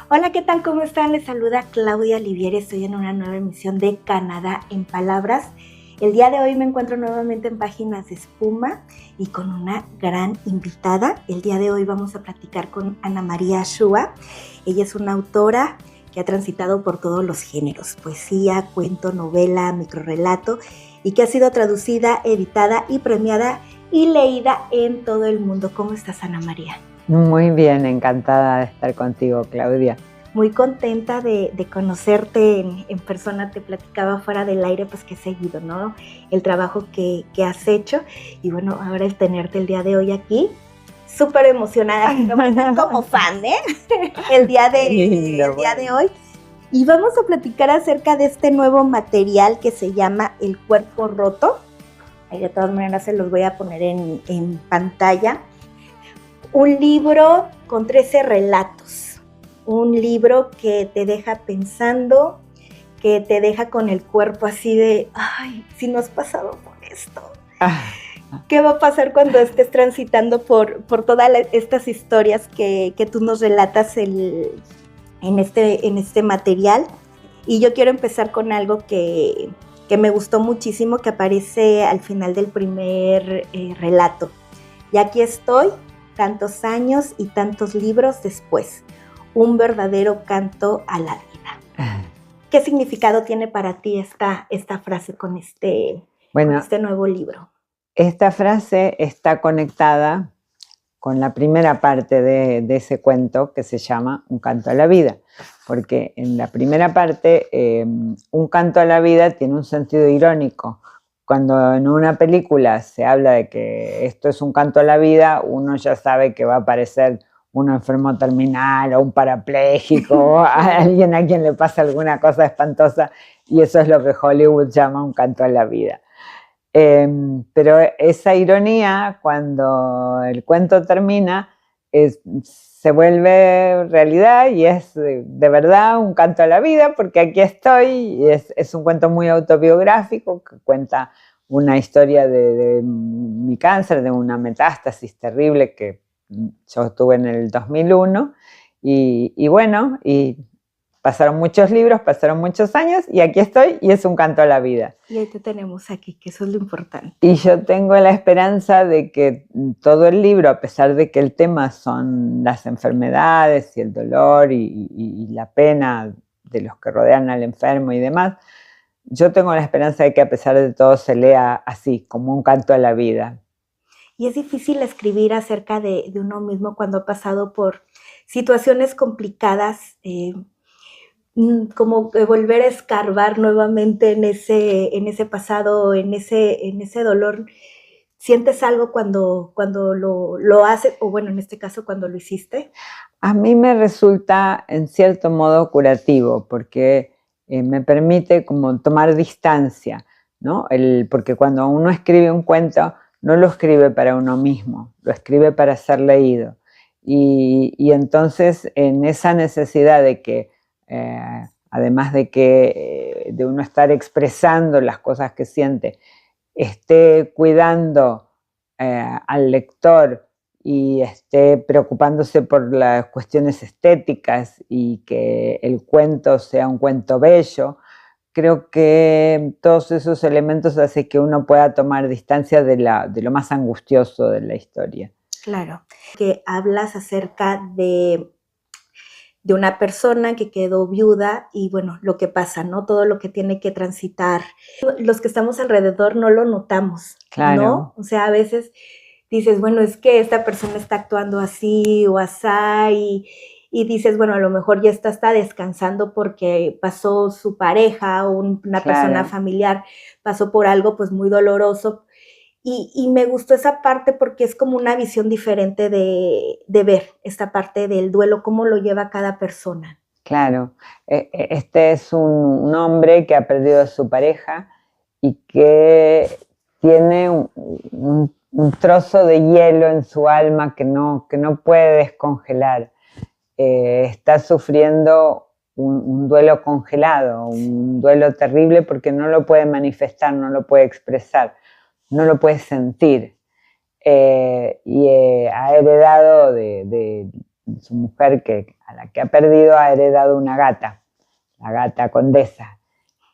Hola, ¿qué tal? ¿Cómo están? Les saluda Claudia Livieri. Estoy en una nueva emisión de Canadá en Palabras. El día de hoy me encuentro nuevamente en Páginas de Espuma y con una gran invitada. El día de hoy vamos a platicar con Ana María Shua. Ella es una autora que ha transitado por todos los géneros: poesía, cuento, novela, microrrelato, y que ha sido traducida, editada y premiada y leída en todo el mundo. ¿Cómo estás, Ana María? Muy bien, encantada de estar contigo, Claudia. Muy contenta de conocerte en persona. Te platicaba fuera del aire, pues que he seguido, ¿no? El trabajo que has hecho. Y bueno, ahora el tenerte el día de hoy aquí, súper emocionada, como fan, ¿eh? El día de hoy. Y vamos a platicar acerca de este nuevo material que se llama El Cuerpo Roto. De todas maneras se los voy a poner en pantalla. Un libro con 13 relatos, un libro que te deja pensando, que te deja con el cuerpo así de, ay, si no has pasado por esto, ¿qué va a pasar cuando estés transitando por todas estas historias que tú nos relatas en este material? Y yo quiero empezar con algo que me gustó muchísimo, que aparece al final del primer relato. Y aquí estoy, tantos años y tantos libros después, un verdadero canto a la vida. ¿Qué significado tiene para ti esta frase con este nuevo libro? Esta frase está conectada con la primera parte de ese cuento, que se llama Un canto a la vida, porque en la primera parte un canto a la vida tiene un sentido irónico. Cuando en una película se habla de que esto es un canto a la vida, uno ya sabe que va a aparecer un enfermo terminal o un parapléjico o alguien a quien le pasa alguna cosa espantosa, y eso es lo que Hollywood llama un canto a la vida. Pero esa ironía, cuando el cuento termina, se vuelve realidad y es de verdad un canto a la vida, porque aquí estoy. Y es un cuento muy autobiográfico que cuenta una historia de mi cáncer, de una metástasis terrible que yo tuve en el 2001. Y bueno, pasaron muchos libros, pasaron muchos años y aquí estoy, y es un canto a la vida. Y ahí te tenemos aquí, que eso es lo importante. Y yo tengo la esperanza de que todo el libro, a pesar de que el tema son las enfermedades y el dolor y la pena de los que rodean al enfermo y demás, yo tengo la esperanza de que a pesar de todo se lea así, como un canto a la vida. Y es difícil escribir acerca de uno mismo cuando ha pasado por situaciones complicadas, como volver a escarbar nuevamente en ese pasado, en ese dolor. ¿Sientes algo cuando lo haces, o bueno, en este caso cuando lo hiciste? A mí me resulta en cierto modo curativo, porque me permite como tomar distancia, ¿no? Porque cuando uno escribe un cuento, no lo escribe para uno mismo, lo escribe para ser leído. Y entonces en esa necesidad de que, además de uno estar expresando las cosas que siente, esté cuidando al lector y esté preocupándose por las cuestiones estéticas y que el cuento sea un cuento bello, creo que todos esos elementos hacen que uno pueda tomar distancia de lo más angustioso de la historia. Claro, que hablas acerca de una persona que quedó viuda y bueno, lo que pasa, ¿no? Todo lo que tiene que transitar. Los que estamos alrededor no lo notamos, Claro. ¿no? O sea, a veces dices, bueno, es que esta persona está actuando así o así, y dices, bueno, a lo mejor ya está descansando porque pasó su pareja o una persona familiar, pasó por algo pues muy doloroso. Y me gustó esa parte porque es como una visión diferente de ver esta parte del duelo, cómo lo lleva cada persona. Claro, este es un hombre que ha perdido a su pareja y que tiene un trozo de hielo en su alma que no puede descongelar. Está sufriendo un duelo congelado, un duelo terrible, porque no lo puede manifestar, no lo puede expresar, no lo puede sentir. Ha heredado de su mujer, a la que ha perdido, ha heredado una gata, la gata Condesa.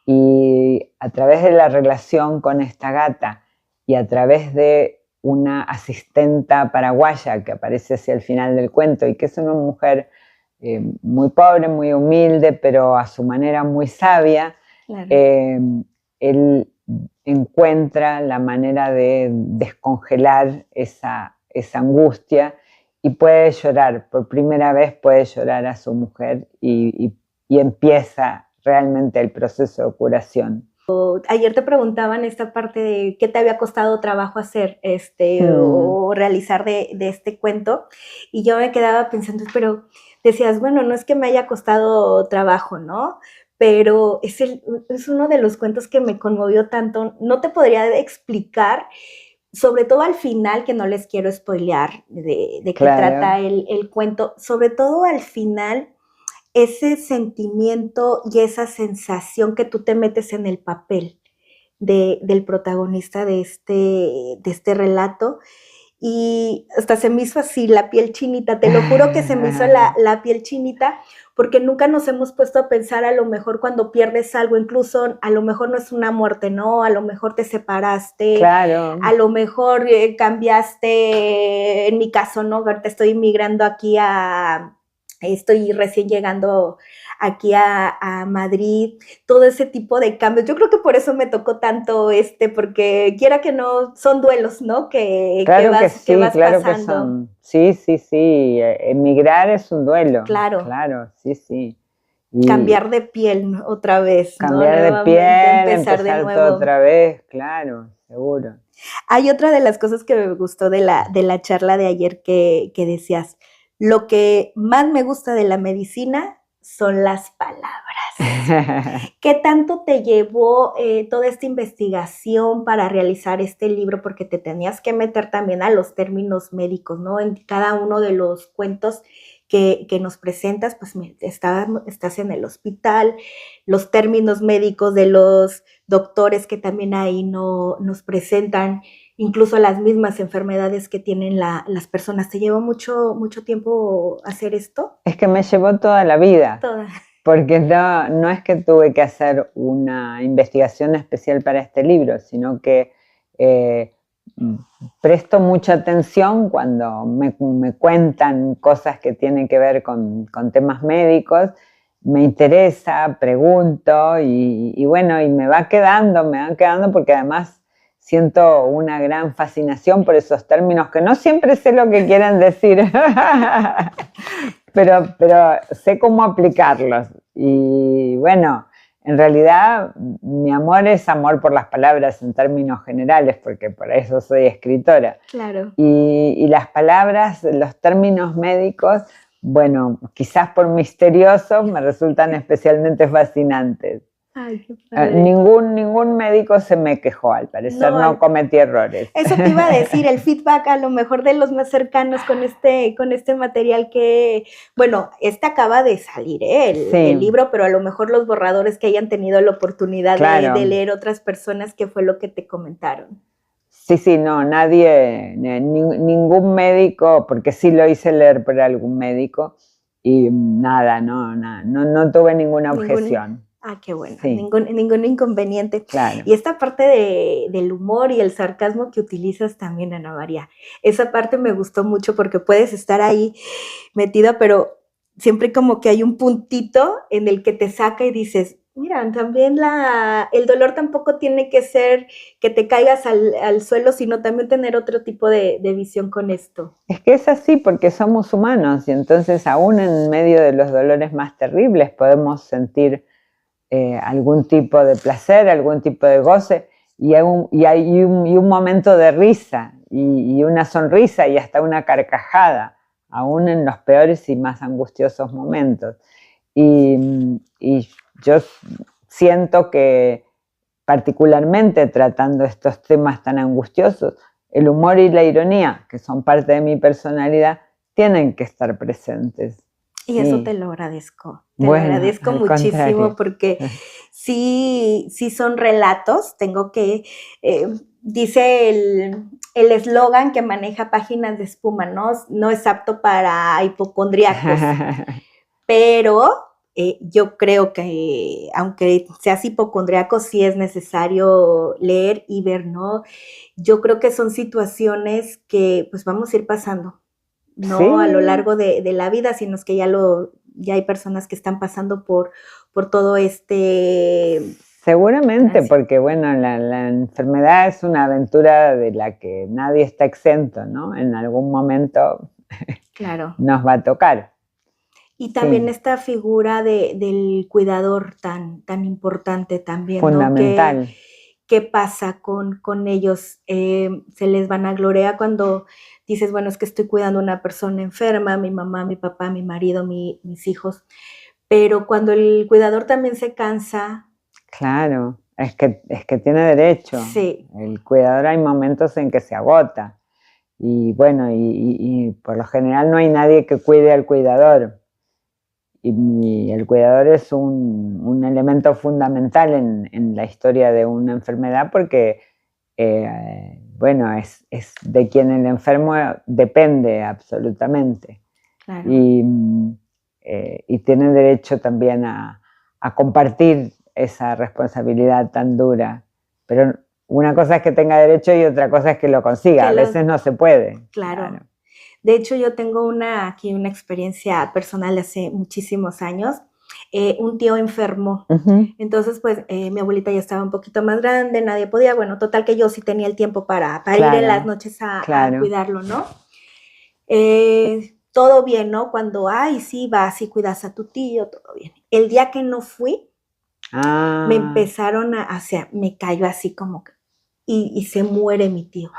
Y a través de la relación con esta gata y a través de una asistenta paraguaya que aparece hacia el final del cuento y que es una mujer muy pobre, muy humilde, pero a su manera muy sabia, claro. Él encuentra la manera de descongelar esa angustia y puede llorar, por primera vez puede llorar a su mujer y empieza realmente el proceso de curación. Ayer te preguntaban esta parte de qué te había costado trabajo hacer o realizar de este cuento, y yo me quedaba pensando, pero decías, bueno, no es que me haya costado trabajo, ¿no? Pero es uno de los cuentos que me conmovió tanto, no te podría explicar, sobre todo al final, que no les quiero spoilear de qué trata el cuento, sobre todo al final, ese sentimiento y esa sensación que tú te metes en el papel del protagonista de este relato, y hasta se me hizo así la piel chinita, te lo juro que se me hizo la piel chinita, porque nunca nos hemos puesto a pensar, a lo mejor cuando pierdes algo, incluso a lo mejor no es una muerte, ¿no? A lo mejor te separaste, claro. A lo mejor cambiaste, en mi caso, ¿no? Ahorita estoy migrando aquí estoy recién llegando aquí a Madrid, todo ese tipo de cambios. Yo creo que por eso me tocó tanto porque quiera que no, son duelos, ¿no? Claro que sí, claro que son. Sí, sí, sí. Emigrar es un duelo. Claro. Claro, sí, sí. Y cambiar de piel otra vez, cambiar ¿no? de piel, empezar de nuevo. Todo otra vez, claro, seguro. Hay otra de las cosas que me gustó de la charla de ayer que decías, lo que más me gusta de la medicina son las palabras. ¿Qué tanto te llevó toda esta investigación para realizar este libro? Porque te tenías que meter también a los términos médicos, ¿no? En cada uno de los cuentos que nos presentas, pues estás en el hospital, los términos médicos de los doctores que también ahí nos presentan, incluso las mismas enfermedades que tienen las personas. ¿Te llevó mucho tiempo hacer esto? Es que me llevó toda la vida. Toda. Porque no es que tuve que hacer una investigación especial para este libro, sino que presto mucha atención cuando me cuentan cosas que tienen que ver con temas médicos. Me interesa, pregunto y bueno, y me va quedando porque además siento una gran fascinación por esos términos que no siempre sé lo que quieren decir, pero sé cómo aplicarlos. Y bueno, en realidad mi amor es amor por las palabras en términos generales, porque por eso soy escritora. Claro. Y las palabras, los términos médicos, bueno, quizás por misteriosos me resultan especialmente fascinantes. Ay, qué padre. Ningún médico se me quejó, al parecer no cometí errores. Eso te iba a decir, el feedback a lo mejor de los más cercanos con este material que, bueno, acaba de salir el libro, pero a lo mejor los borradores que hayan tenido la oportunidad de leer otras personas, ¿qué fue lo que te comentaron? Sí, no, nadie, ningún médico, porque sí lo hice leer por algún médico y nada, no tuve ninguna objeción. Ah, qué bueno, sí. Ningún inconveniente. Claro. Y esta parte del humor y el sarcasmo que utilizas también, Ana María, esa parte me gustó mucho porque puedes estar ahí metida, pero siempre como que hay un puntito en el que te saca y dices, mira, también el dolor tampoco tiene que ser que te caigas al suelo, sino también tener otro tipo de visión con esto. Es que es así porque somos humanos y entonces aún en medio de los dolores más terribles podemos sentir algún tipo de placer, algún tipo de goce y un momento de risa y una sonrisa y hasta una carcajada, aún en los peores y más angustiosos momentos. Y yo siento que particularmente tratando estos temas tan angustiosos, el humor y la ironía, que son parte de mi personalidad, tienen que estar presentes. Y eso te lo agradezco. Lo agradezco muchísimo porque sí son relatos. Tengo que, dice el eslogan que maneja Páginas de Espuma, ¿no? No es apto para hipocondríacos, pero yo creo que aunque seas hipocondríaco, sí es necesario leer y ver, ¿no? Yo creo que son situaciones que pues vamos a ir pasando, no Sí. a lo largo de la vida, sino es que ya hay personas que están pasando por todo Seguramente, Gracias. porque bueno, la enfermedad es una aventura de la que nadie está exento, ¿no? En algún momento Claro. nos va a tocar. Y también Sí. esta figura del cuidador tan importante también, Fundamental. ¿no? ¿Qué pasa con ellos? Se les vanagloria cuando dices, bueno, es que estoy cuidando a una persona enferma, mi mamá, mi papá, mi marido, mis hijos, pero cuando el cuidador también se cansa. Claro, es que tiene derecho. Sí. El cuidador hay momentos en que se agota. Y bueno, y por lo general no hay nadie que cuide al cuidador. Y el cuidador es un elemento fundamental en la historia de una enfermedad porque, bueno, es de quien el enfermo depende absolutamente. Claro. Y tiene derecho también a compartir esa responsabilidad tan dura. Pero una cosa es que tenga derecho y otra cosa es que lo consiga. A veces no se puede. Claro. De hecho, yo tengo aquí una experiencia personal de hace muchísimos años. Un tío enfermó. Entonces, pues, mi abuelita ya estaba un poquito más grande, nadie podía. Bueno, total que yo sí tenía el tiempo para ir en las noches a cuidarlo, ¿no? Todo bien, ¿no? Cuando, sí, vas y cuidas a tu tío, todo bien. El día que no fui, me empezaron me cayó así como que, y se muere mi tío.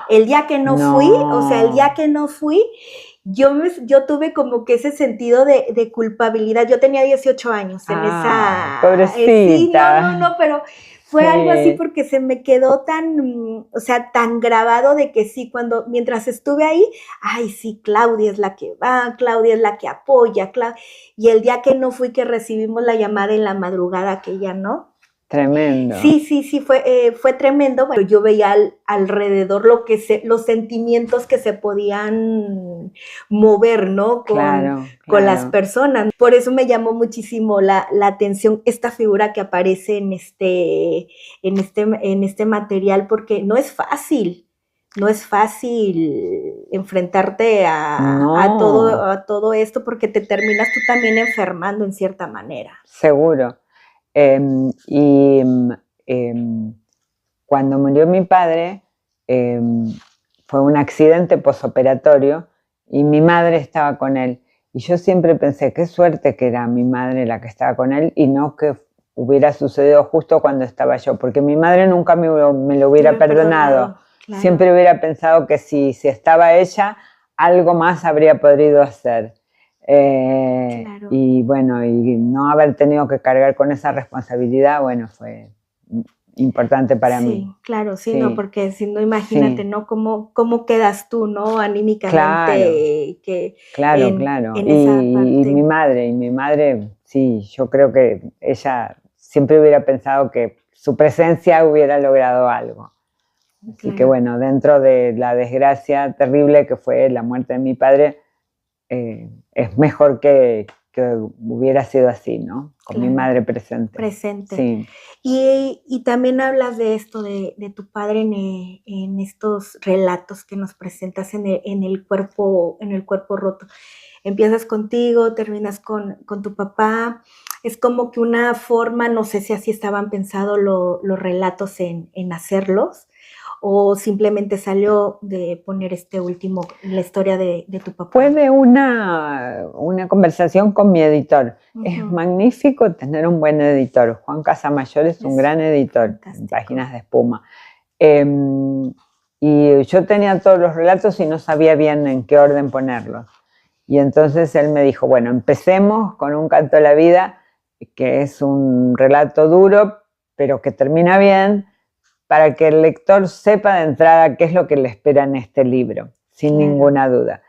El día que no fui, o sea, el día que no fui, yo tuve como que ese sentido de culpabilidad. Yo tenía 18 años en esa... Pobrecita. Sí, no, pero fue algo así porque se me quedó tan grabado de que sí, mientras estuve ahí, sí, Claudia es la que va, Claudia es la que apoya, y el día que no fui, que recibimos la llamada en la madrugada, aquella, ¿no? Tremendo. Sí, fue tremendo. Bueno, yo veía alrededor los sentimientos que se podían mover, ¿no? Con las personas. Por eso me llamó muchísimo la atención esta figura que aparece en este material, porque no es fácil. No es fácil enfrentarte a todo esto, porque te terminas tú también enfermando en cierta manera. Seguro. Cuando murió mi padre, fue un accidente posoperatorio y mi madre estaba con él. Y yo siempre pensé, qué suerte que era mi madre la que estaba con él y no que hubiera sucedido justo cuando estaba yo, porque mi madre nunca me lo hubiera perdonado. Claro. Siempre hubiera pensado que si estaba ella, algo más habría podido hacer. Claro. Y bueno, y no haber tenido que cargar con esa responsabilidad, bueno, fue importante para mí. Sí, claro, sí, no, porque si no, imagínate, ¿no? ¿Cómo quedas tú, ¿no? Anímicamente. Claro. En esa parte. Y mi madre, sí, yo creo que ella siempre hubiera pensado que su presencia hubiera logrado algo. Así que bueno, dentro de la desgracia terrible que fue la muerte de mi padre, es mejor que hubiera sido así, ¿no? Con mi madre presente. Sí. Y también hablas de esto, de tu padre en estos relatos que nos presentas en el cuerpo roto. Empiezas contigo, terminas con tu papá. Es como que una forma, no sé si así estaban pensados los relatos en hacerlos, o simplemente salió de poner la historia de tu papá. Fue de una conversación con mi editor. Es magnífico tener un buen editor. Juan Casamayor es un gran editor en Páginas de Espuma. Y yo tenía todos los relatos y no sabía bien en qué orden ponerlos. Y entonces él me dijo, bueno, empecemos con Un canto a la vida, que es un relato duro, pero que termina bien, para que el lector sepa de entrada qué es lo que le espera en este libro, sin ninguna duda.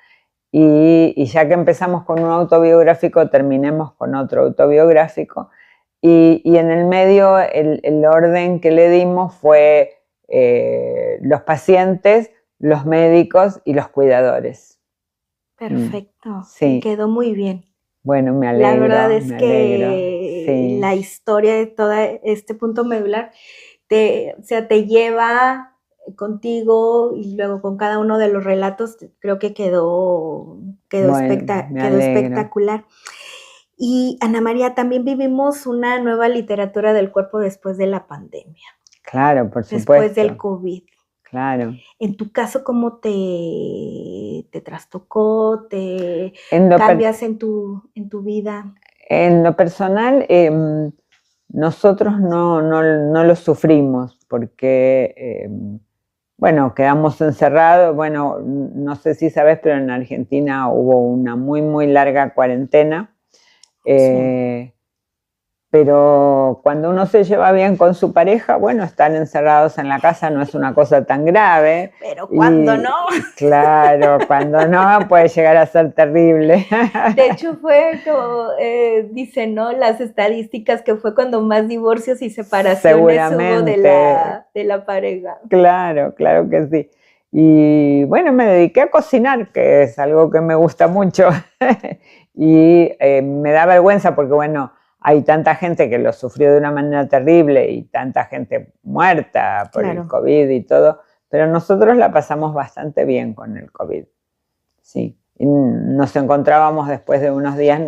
Y ya que empezamos con un autobiográfico, terminemos con otro autobiográfico. Y en el medio, el orden que le dimos fue los pacientes, los médicos y los cuidadores. Perfecto, sí. Quedó muy bien. Bueno, me alegro. La verdad es que sí. La historia de todo este punto medular te lleva contigo y luego con cada uno de los relatos, creo que quedó espectacular. Y Ana María, también vivimos una nueva literatura del cuerpo después de la pandemia. Claro, por supuesto. Después del COVID. Claro. En tu caso, ¿cómo te trastocó? ¿Cambias en tu vida? En lo personal, nosotros no lo sufrimos porque, bueno, quedamos encerrados. Bueno, no sé si sabes, pero en Argentina hubo una muy, muy larga cuarentena. Sí. Pero cuando uno se lleva bien con su pareja, bueno, estar encerrados en la casa no es una cosa tan grave. Pero cuando no. Claro, cuando no puede llegar a ser terrible. De hecho fue como dicen, ¿no? Las estadísticas que fue cuando más divorcios y separaciones hubo de la pareja. Claro, claro que sí. Y bueno, me dediqué a cocinar, que es algo que me gusta mucho. Y me da vergüenza porque, bueno, hay tanta gente que lo sufrió de una manera terrible y tanta gente muerta por el COVID y todo, pero nosotros la pasamos bastante bien con el COVID. Sí. Y nos encontrábamos después de unos días,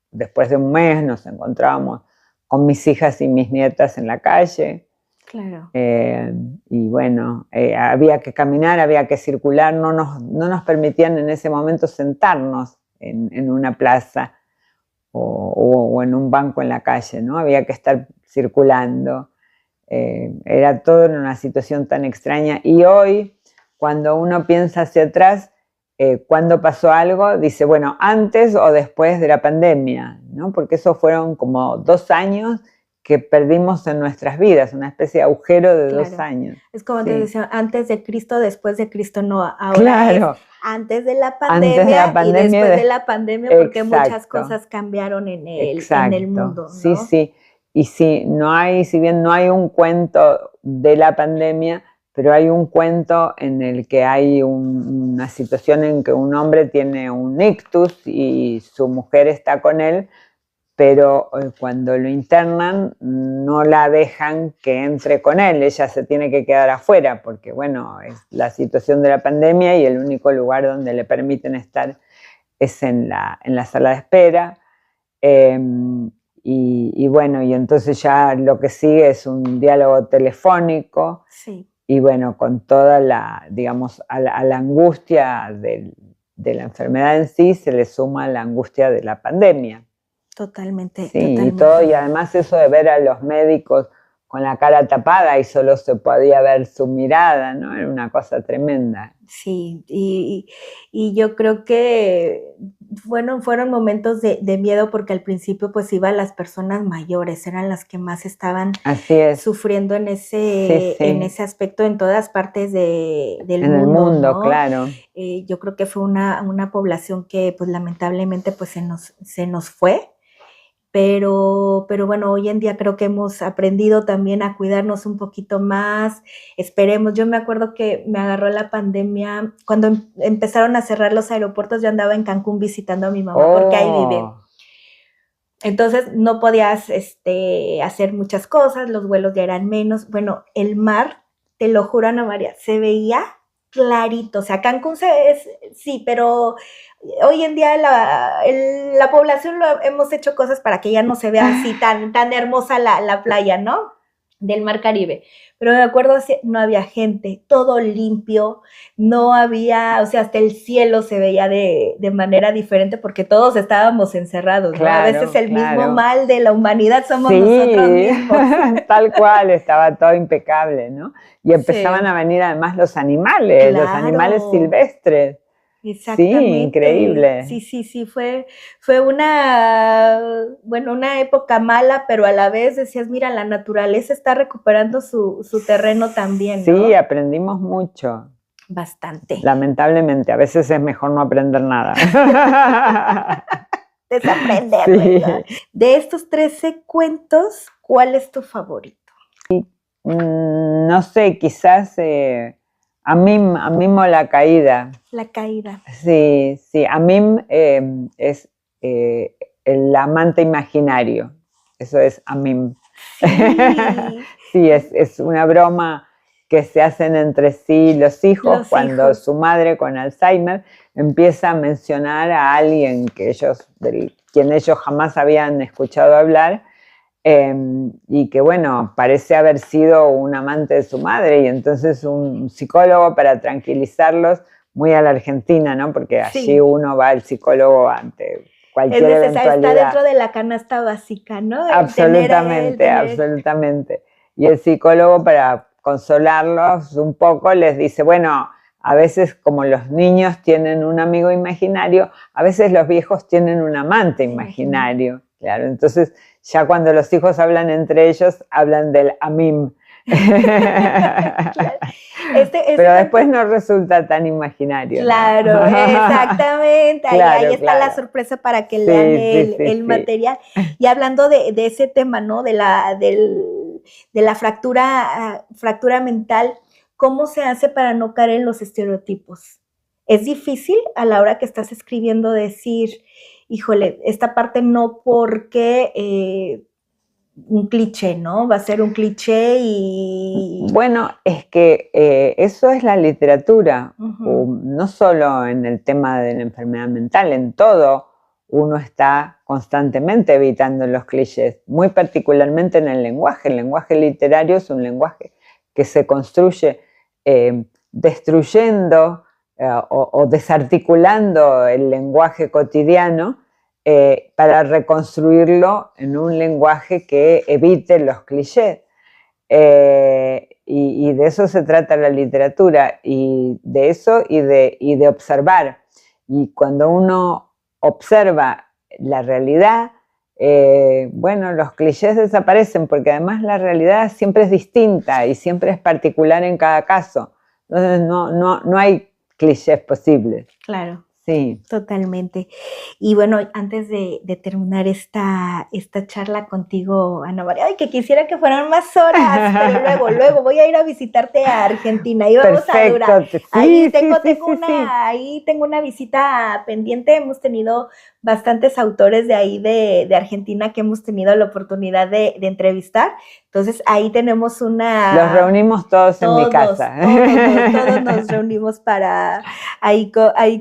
después de un mes, nos encontrábamos con mis hijas y mis nietas en la calle. Claro. Y bueno, había que caminar, había que circular, no nos permitían en ese momento sentarnos en una plaza o en un banco en la calle, ¿no? Había que estar circulando. Era todo en una situación tan extraña. Y hoy, cuando uno piensa hacia atrás, cuando pasó algo, dice, bueno, antes o después de la pandemia, ¿no? Porque esos fueron como 2 años que perdimos en nuestras vidas, una especie de agujero de 2 años. Es como te decía, antes de Cristo, después de Cristo, no, ahora es antes de la pandemia y después de la pandemia, porque muchas cosas cambiaron en el mundo, ¿no? Sí, sí, y si bien no hay un cuento de la pandemia, pero hay un cuento en el que hay una situación en que un hombre tiene un ictus y su mujer está con él, pero cuando lo internan no la dejan que entre con él, ella se tiene que quedar afuera porque, bueno, es la situación de la pandemia y el único lugar donde le permiten estar es en la sala de espera. Y bueno, y entonces ya lo que sigue es un diálogo telefónico. Sí. Y bueno, con toda digamos, a la angustia de la enfermedad en sí se le suma la angustia de la pandemia. Totalmente. Sí, totalmente. y además eso de ver a los médicos con la cara tapada y solo se podía ver su mirada, ¿no? Era una cosa tremenda. Sí, y yo creo que fueron momentos de miedo porque al principio pues iban las personas mayores, eran las que más estaban sufriendo en ese aspecto en todas partes del mundo. En el mundo, ¿no? Claro. Yo creo que fue una población que pues lamentablemente pues se nos fue. Pero bueno, hoy en día creo que hemos aprendido también a cuidarnos un poquito más, esperemos. Yo me acuerdo que me agarró la pandemia, cuando empezaron a cerrar los aeropuertos, yo andaba en Cancún visitando a mi mamá, porque ahí vive. Entonces no podías hacer muchas cosas, los vuelos ya eran menos. Bueno, el mar, te lo juro, Ana María, se veía clarito, o sea, Cancún sí, pero hoy en día la población hemos hecho cosas para que ya no se vea así tan hermosa la playa, ¿no? Del Mar Caribe. Pero me acuerdo, no había gente, todo limpio, no había, o sea, hasta el cielo se veía de manera diferente porque todos estábamos encerrados, ¿no? A veces el mismo mal de la humanidad somos nosotros mismos. Tal cual, estaba todo impecable, ¿no? Y empezaban a venir además los animales silvestres. Exactamente. Sí, increíble. Sí, fue una época mala, pero a la vez decías, mira, la naturaleza está recuperando su terreno también, ¿no? Sí, aprendimos mucho. Bastante. Lamentablemente, a veces es mejor no aprender nada. Desaprender, ¿verdad? De estos 13 cuentos, ¿cuál es tu favorito? No sé, quizás Amim o la caída. La caída. Sí, sí, Amim es el amante imaginario, eso es Amim. Sí, Sí, es una broma que se hacen entre sí los hijos cuando su madre con Alzheimer empieza a mencionar a alguien del quien ellos jamás habían escuchado hablar, y que bueno, parece haber sido un amante de su madre, y entonces un psicólogo, para tranquilizarlos, muy a la Argentina, ¿no? Porque allí uno va al psicólogo ante cualquier eventualidad. Está dentro de la canasta básica, ¿no? Absolutamente, absolutamente. Y el psicólogo, para consolarlos un poco, les dice, bueno, a veces como los niños tienen un amigo imaginario, a veces los viejos tienen un amante imaginario. Claro, entonces ya cuando los hijos hablan entre ellos, hablan del Amim. Claro. Pero después no resulta tan imaginario. Claro, ¿no? Exactamente. Claro, ahí está la sorpresa para que lean el material. Y hablando de ese tema, ¿no? De la fractura mental, ¿cómo se hace para no caer en los estereotipos? Es difícil a la hora que estás escribiendo decir, híjole, esta parte no, porque un cliché, ¿no? Va a ser un cliché y... Bueno, es que eso es la literatura, no solo en el tema de la enfermedad mental, en todo uno está constantemente evitando los clichés, muy particularmente en el lenguaje. El lenguaje literario es un lenguaje que se construye destruyendo o desarticulando el lenguaje cotidiano, para reconstruirlo en un lenguaje que evite los clichés. Y de eso se trata la literatura, y de eso y de observar. Y cuando uno observa la realidad, bueno, los clichés desaparecen, porque además la realidad siempre es distinta y siempre es particular en cada caso. Entonces no hay clichés posibles. Claro. Sí. Totalmente. Y bueno, antes de terminar esta charla contigo, Ana María, ay, que quisiera que fueran más horas, pero luego voy a ir a visitarte a Argentina y vamos a durar. Sí, ahí tengo una visita pendiente. Hemos tenido bastantes autores de ahí de Argentina que hemos tenido la oportunidad de entrevistar. Entonces ahí tenemos Los reunimos todos en mi casa. Todos nos reunimos para ahí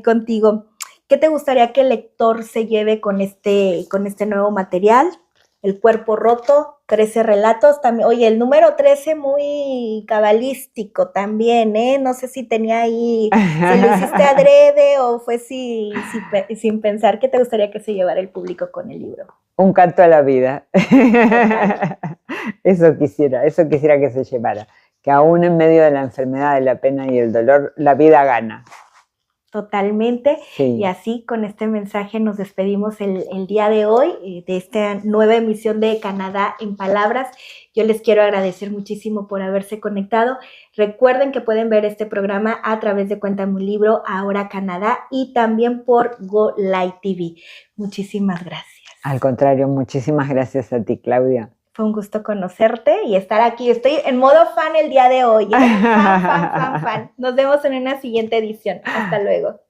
contigo. ¿Qué te gustaría que el lector se lleve con este nuevo material? El cuerpo roto, 13 relatos. También, oye, el número 13 muy cabalístico también, ¿eh? No sé si tenía ahí, si lo hiciste adrede o fue sin pensar. ¿Qué te gustaría que se llevara el público con el libro? Un canto a la vida. Eso quisiera que se llevara. Que aún en medio de la enfermedad, de la pena y el dolor, la vida gana. Totalmente. Sí. Y así con este mensaje nos despedimos el día de hoy, de esta nueva emisión de Canadá en Palabras. Yo les quiero agradecer muchísimo por haberse conectado. Recuerden que pueden ver este programa a través de Cuéntame un Libro, Ahora Canadá, y también por Go Live TV. Muchísimas gracias. Al contrario, muchísimas gracias a ti, Claudia. Fue un gusto conocerte y estar aquí. Estoy en modo fan el día de hoy, ¿eh? Fan. Nos vemos en una siguiente edición. Hasta luego.